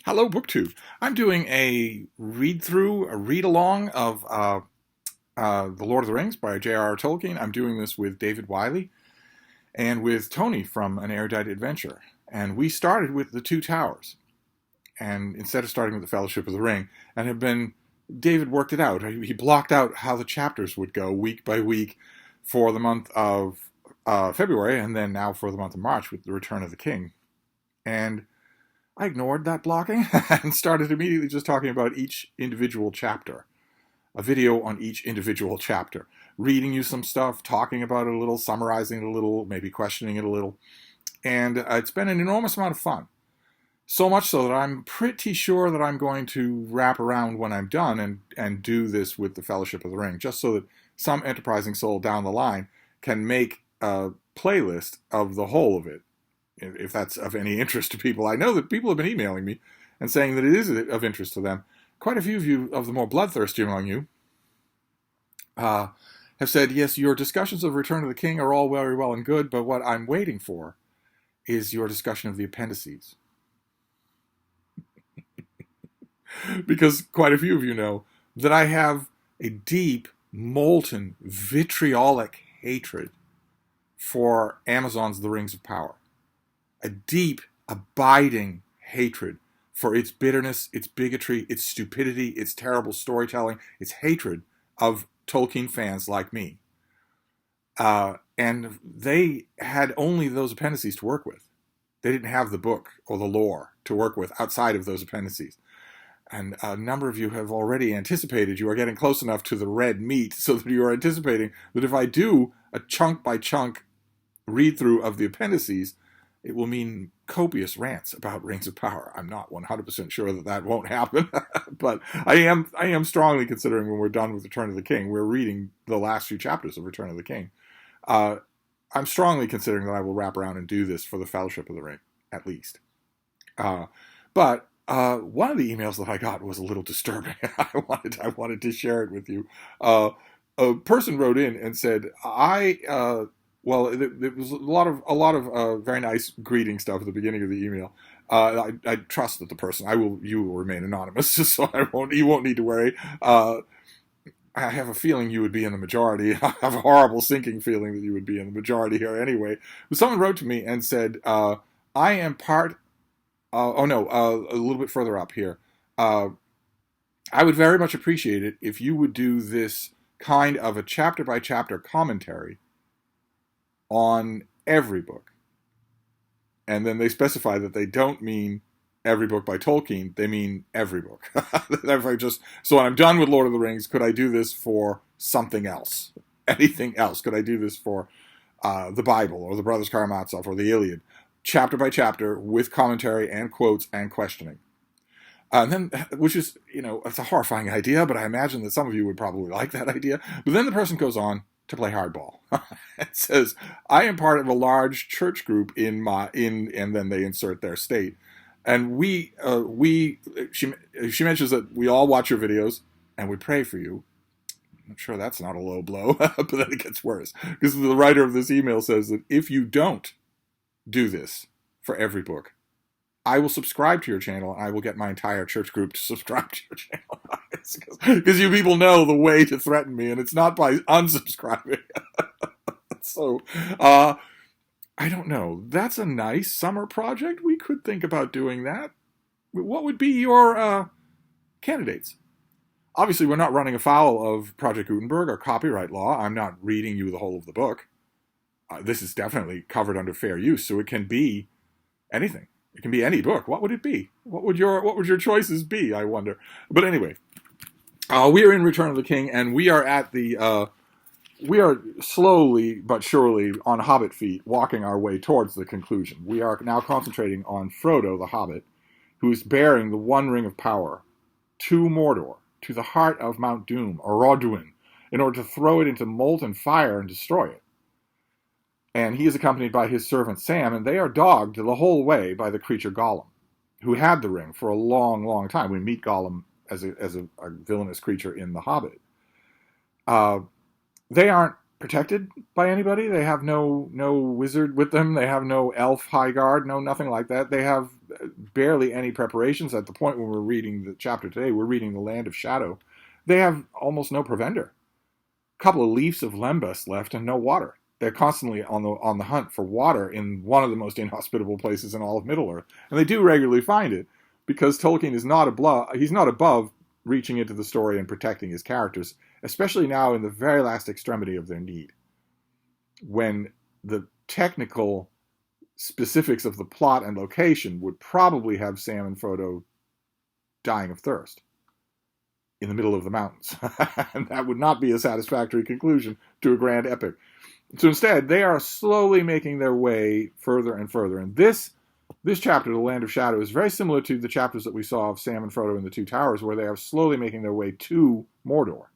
Hello, BookTube. I'm doing a read-through, a read-along of The Lord of the Rings by J.R.R. Tolkien. I'm doing this with David Wiley and with Tony from An Erudite Adventure. And we started with The Two Towers, and instead of starting with The Fellowship of the Ring, and David worked it out. He blocked out how the chapters would go week by week for the month of February, and then now for the month of March with The Return of the King. And I ignored that blocking and started immediately just talking about each individual chapter, a video on each individual chapter, reading you some stuff, talking about it a little, summarizing it a little, maybe questioning it a little. And it's been an enormous amount of fun. So much so that I'm pretty sure that I'm going to wrap around when I'm done and do this with the Fellowship of the Ring, just so that some enterprising soul down the line can make a playlist of the whole of it, if that's of any interest to people. I know that people have been emailing me and saying that it is of interest to them. Quite a few of you, of the more bloodthirsty among you, have said, yes, your discussions of Return of the King are all very well and good, but what I'm waiting for is your discussion of the appendices. Because quite a few of you know that I have a deep, molten, vitriolic hatred for Amazon's The Rings of Power. A deep, abiding hatred for its bitterness, its bigotry, its stupidity, its terrible storytelling, its hatred of Tolkien fans like me. And they had only those appendices to work with. They didn't have the book or the lore to work with outside of those appendices. And a number of you have already anticipated, you are getting close enough to the red meat so that you are anticipating that if I do a chunk by chunk read through of the appendices, it will mean copious rants about Rings of Power. I'm not 100% sure that that won't happen, but I am strongly considering when we're done with Return of the King, we're reading the last few chapters of Return of the King. I'm strongly considering that I will wrap around and do this for the Fellowship of the Ring, at least. But one of the emails that I got was a little disturbing. I wanted to share it with you. A person wrote in and said, well, it was a lot of very nice greeting stuff at the beginning of the email. I trust that the person, you will remain anonymous, so you won't need to worry. I have a feeling you would be in the majority. I have a horrible sinking feeling that you would be in the majority here anyway. But someone wrote to me and said, I am part. A little bit further up here. I would very much appreciate it if you would do this kind of a chapter by chapter commentary on every book. And then they specify that they don't mean every book by Tolkien, they mean every book. So when I'm done with Lord of the Rings, could I do this for something else? Anything else? Could I do this for the Bible or the Brothers Karamazov or the Iliad? Chapter by chapter with commentary and quotes and questioning. And then, which is, it's a horrifying idea, but I imagine that some of you would probably like that idea. But then the person goes on to play hardball. It says, I am part of a large church group and then they insert their state. And she mentions that we all watch your videos and we pray for you. I'm sure that's not a low blow, but then it gets worse. Because the writer of this email says that if you don't do this for every book, I will subscribe to your channel and I will get my entire church group to subscribe to your channel. Because you people know the way to threaten me, and it's not by unsubscribing. So, I don't know. That's a nice summer project. We could think about doing that. What would be your candidates? Obviously, we're not running afoul of Project Gutenberg or copyright law. I'm not reading you the whole of the book. This is definitely covered under fair use, so it can be anything. It can be any book. What would it be? What would your choices be, I wonder? But anyway, we are in Return of the King, and we are we are slowly but surely on Hobbit feet walking our way towards the conclusion. We are now concentrating on Frodo the Hobbit, who is bearing the One Ring of Power to Mordor, to the heart of Mount Doom, or Roduin, in order to throw it into molten fire and destroy it. And he is accompanied by his servant Sam, and they are dogged the whole way by the creature Gollum, who had the ring for a long, long time. We meet Gollum as a villainous creature in The Hobbit. They aren't protected by anybody. They have no wizard with them. They have no elf high guard, no nothing like that. They have barely any preparations. At the point when we're reading the chapter today, we're reading The Land of Shadow. They have almost no provender. A couple of leaves of lembas left and no water. They're constantly on the hunt for water in one of the most inhospitable places in all of Middle-earth. And they do regularly find it, because Tolkien is not above reaching into the story and protecting his characters, especially now in the very last extremity of their need, when the technical specifics of the plot and location would probably have Sam and Frodo dying of thirst in the middle of the mountains. And that would not be a satisfactory conclusion to a grand epic. So instead, they are slowly making their way further and further. And this chapter, The Land of Shadow, is very similar to the chapters that we saw of Sam and Frodo in the Two Towers, where they are slowly making their way to Mordor.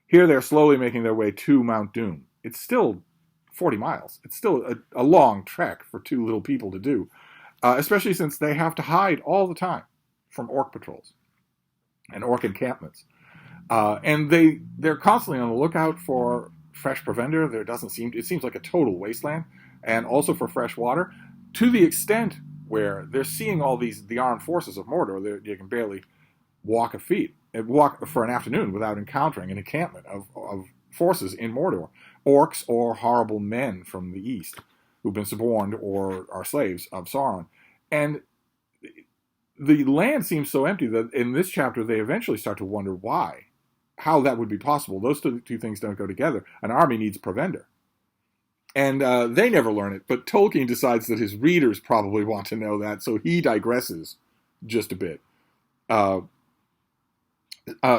Here they're slowly making their way to Mount Doom. It's still 40 miles. It's still a long trek for two little people to do, especially since they have to hide all the time from orc patrols and orc encampments. And they're constantly on the lookout for fresh provender. It seems like a total wasteland, and also for fresh water, to the extent where they're seeing all the armed forces of Mordor. You can barely walk for an afternoon without encountering an encampment of forces in Mordor, orcs or horrible men from the east who've been suborned or are slaves of Sauron. And the land seems so empty that in this chapter they eventually start to wonder how that would be possible. Those two things don't go together. An army needs provender. And they never learn it, but Tolkien decides that his readers probably want to know that, so he digresses just a bit.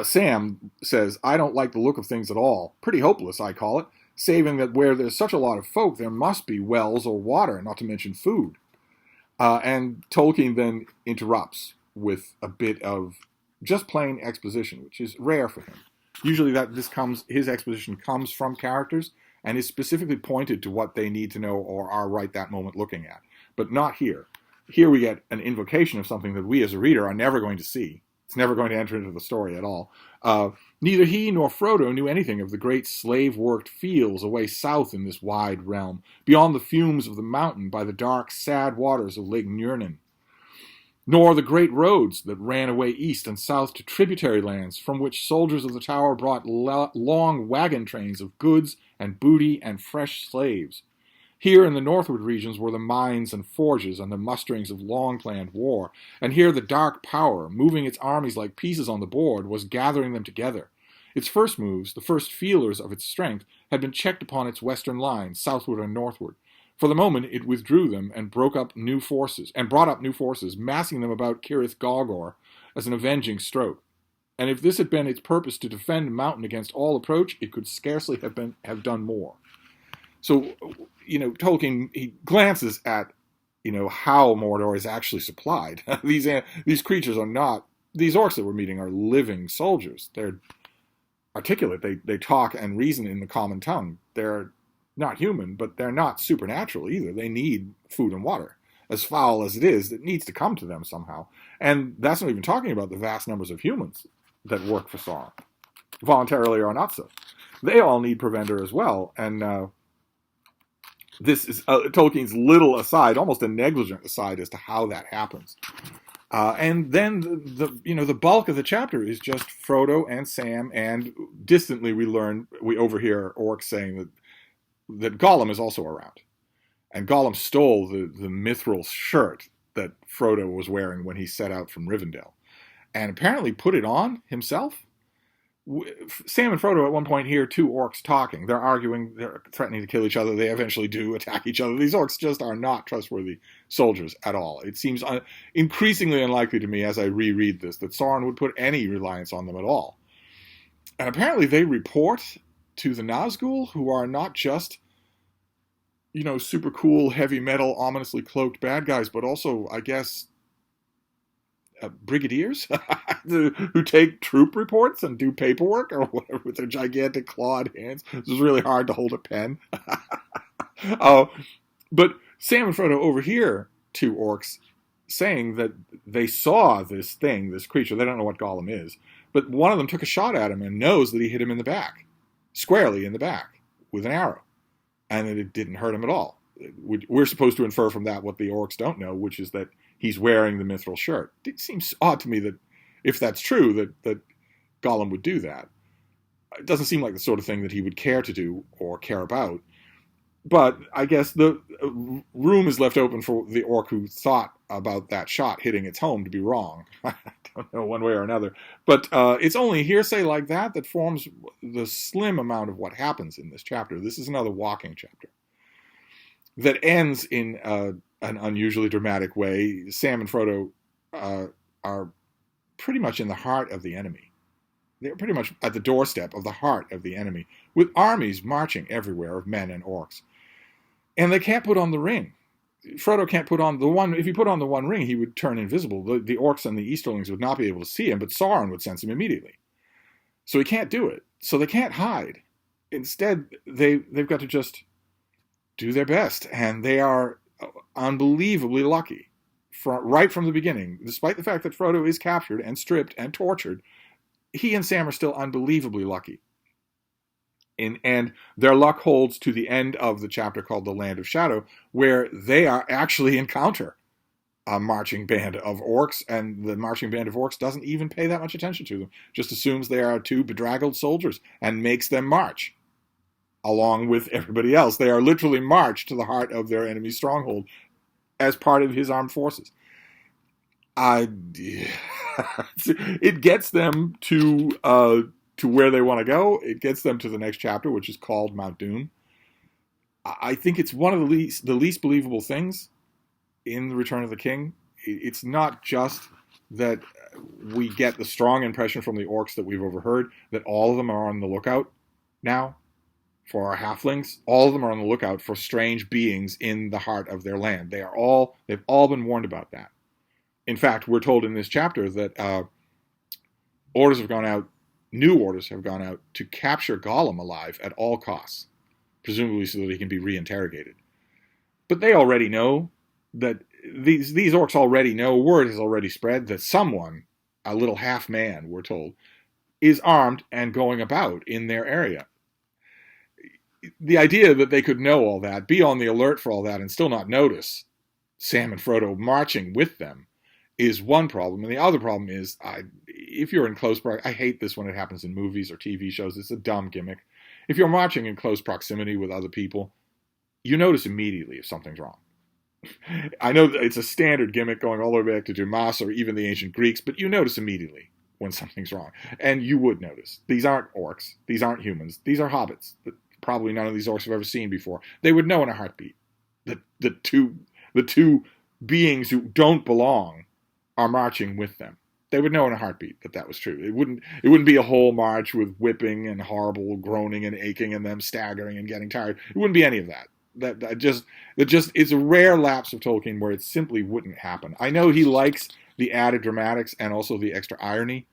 Sam says, "I don't like the look of things at all. Pretty hopeless, I call it, saving that where there's such a lot of folk, there must be wells or water, not to mention food." And Tolkien then interrupts with a bit of just plain exposition, which is rare for him. Usually his exposition comes from characters and is specifically pointed to what they need to know or are right that moment looking at. But not here. Here we get an invocation of something that we as a reader are never going to see. It's never going to enter into the story at all. Neither he nor Frodo knew anything of the great slave-worked fields away south in this wide realm, beyond the fumes of the mountain by the dark, sad waters of Lake Nurnen, nor the great roads that ran away east and south to tributary lands, from which soldiers of the Tower brought long wagon trains of goods and booty and fresh slaves. Here in the northward regions were the mines and forges and the musterings of long-planned war, and here the dark power, moving its armies like pieces on the board, was gathering them together. Its first moves, the first feelers of its strength, had been checked upon its western lines, southward and northward. For the moment it withdrew them and brought up new forces, massing them about Cirith Gogor as an avenging stroke. And if this had been its purpose to defend the mountain against all approach, it could scarcely have done more. So, Tolkien, he glances at, how Mordor is actually supplied. These creatures are not, these orcs that we're meeting are living soldiers. They're articulate. They talk and reason in the common tongue. They're not human, but they're not supernatural either. They need food and water. As foul as it is, it needs to come to them somehow. And that's not even talking about the vast numbers of humans that work for Sauron, voluntarily or not so. They all need provender as well, and this is Tolkien's little aside, almost a negligent aside as to how that happens. And then the bulk of the chapter is just Frodo and Sam, and distantly we overhear orcs saying that Gollum is also around. And Gollum stole the mithril shirt that Frodo was wearing when he set out from Rivendell, and apparently put it on himself. Sam and Frodo at one point hear two orcs talking. They're arguing, they're threatening to kill each other. They eventually do attack each other. These orcs just are not trustworthy soldiers at all. It seems increasingly unlikely to me as I reread this that Sauron would put any reliance on them at all. And apparently they report to the Nazgul, who are not just, super cool, heavy metal, ominously cloaked bad guys, but also, I guess, brigadiers who take troop reports and do paperwork or whatever with their gigantic clawed hands. This is really hard to hold a pen. But Sam and Frodo overhear two orcs saying that they saw this creature. They don't know what Gollum is, but one of them took a shot at him and knows that he hit him in the back, squarely in the back, with an arrow, and that it didn't hurt him at all. We're supposed to infer from that what the orcs don't know, which is that he's wearing the mithril shirt. It seems odd to me that if that's true, that Gollum would do that. It doesn't seem like the sort of thing that he would care to do or care about. But I guess the room is left open for the orc who thought about that shot hitting its home to be wrong. I don't know one way or another. But it's only hearsay like that that forms the slim amount of what happens in this chapter. This is another walking chapter that ends in an unusually dramatic way. Sam and Frodo are pretty much in the heart of the enemy. They're pretty much at the doorstep of the heart of the enemy, with armies marching everywhere of men and orcs. And they can't put on the ring. Frodo can't put on the one. If he put on the one ring, he would turn invisible. The orcs and the Easterlings would not be able to see him, but Sauron would sense him immediately. So he can't do it. So they can't hide. Instead, they've got to just do their best. And they are unbelievably lucky right from the beginning. Despite the fact that Frodo is captured and stripped and tortured, he and Sam are still unbelievably lucky. And their luck holds to the end of the chapter called The Land of Shadow, where they actually encounter a marching band of orcs, and the marching band of orcs doesn't even pay that much attention to them, just assumes they are two bedraggled soldiers and makes them march along with everybody else. They are literally marched to the heart of their enemy's stronghold as part of his armed forces. It gets them to where they want to go. It gets them to the next chapter, which is called Mount Doom. I think it's one of the least believable things in The Return of the King. It's not just that we get the strong impression from the orcs that we've overheard that all of them are on the lookout now for our halflings. All of them are on the lookout for strange beings in the heart of their land. They've all been warned about that. In fact, we're told in this chapter that orders have gone out, new orders have gone out to capture Gollum alive at all costs, presumably so that he can be reinterrogated. But they already know that these orcs already know, word has already spread that someone, a little half man, we're told, is armed and going about in their area. The idea that they could know all that, be on the alert for all that, and still not notice Sam and Frodo marching with them is one problem. And the other problem is, if you're in close proximity, I hate this when it happens in movies or TV shows. It's a dumb gimmick. If you're marching in close proximity with other people, you notice immediately if something's wrong. I know that it's a standard gimmick going all the way back to Dumas or even the ancient Greeks, but you notice immediately when something's wrong. And you would notice. These aren't orcs. These aren't humans. These are hobbits that probably none of these orcs have ever seen before. They would know in a heartbeat that the two beings who don't belong are marching with them. They would know in a heartbeat that that was true. It wouldn't be a whole march with whipping and horrible groaning and aching and them staggering and getting tired. It wouldn't be any of that. That just it's a rare lapse of Tolkien where it simply wouldn't happen. I know he likes the added dramatics and also the extra irony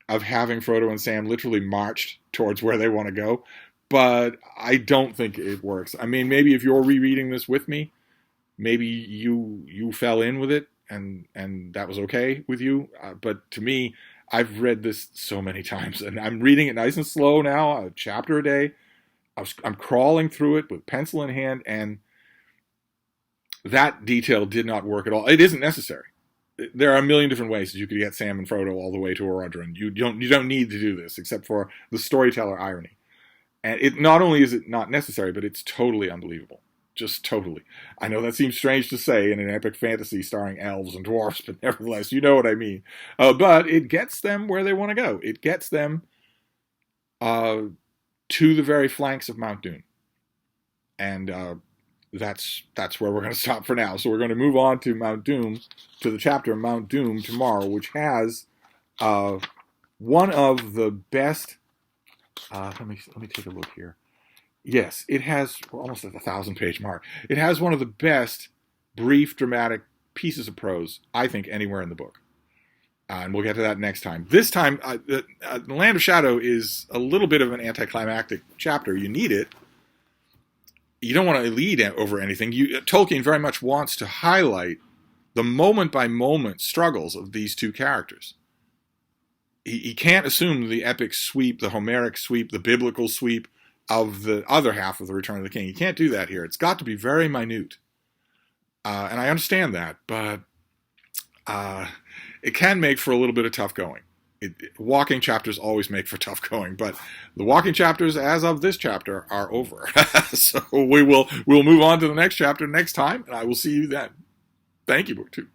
of having Frodo and Sam literally marched towards where they want to go, but I don't think it works. I mean, maybe if you're rereading this with me, maybe you fell in with it and that was okay with you. But to me, I've read this so many times, and I'm reading it nice and slow now, a chapter a day. I'm crawling through it with pencil in hand, and that detail did not work at all. It isn't necessary. There are a million different ways that you could get Sam and Frodo all the way to Eredrin. You don't need to do this except for the storyteller irony. And it not only is it not necessary, but it's totally unbelievable. Just totally. I know that seems strange to say in an epic fantasy starring elves and dwarfs, but nevertheless, you know what I mean. But it gets them where they want to go. It gets them to the very flanks of Mount Doom. And that's where we're going to stop for now. So we're going to move on to Mount Doom, to the chapter Mount Doom tomorrow, which has one of the best. Let me take a look here. Yes, it has, we're almost at the 1,000-page mark. It has one of the best brief, dramatic pieces of prose, I think, anywhere in the book. And we'll get to that next time. This time, the Land of Shadow is a little bit of an anticlimactic chapter. You need it. You don't want to lead over anything. Tolkien very much wants to highlight the moment-by-moment struggles of these two characters. He can't assume the epic sweep, the Homeric sweep, the biblical sweep of the other half of The Return of the King. He can't do that here. It's got to be very minute. And I understand that, but it can make for a little bit of tough going. Walking chapters always make for tough going, but the walking chapters, as of this chapter, are over. So we'll move on to the next chapter next time, and I will see you then. Thank you, BookTube.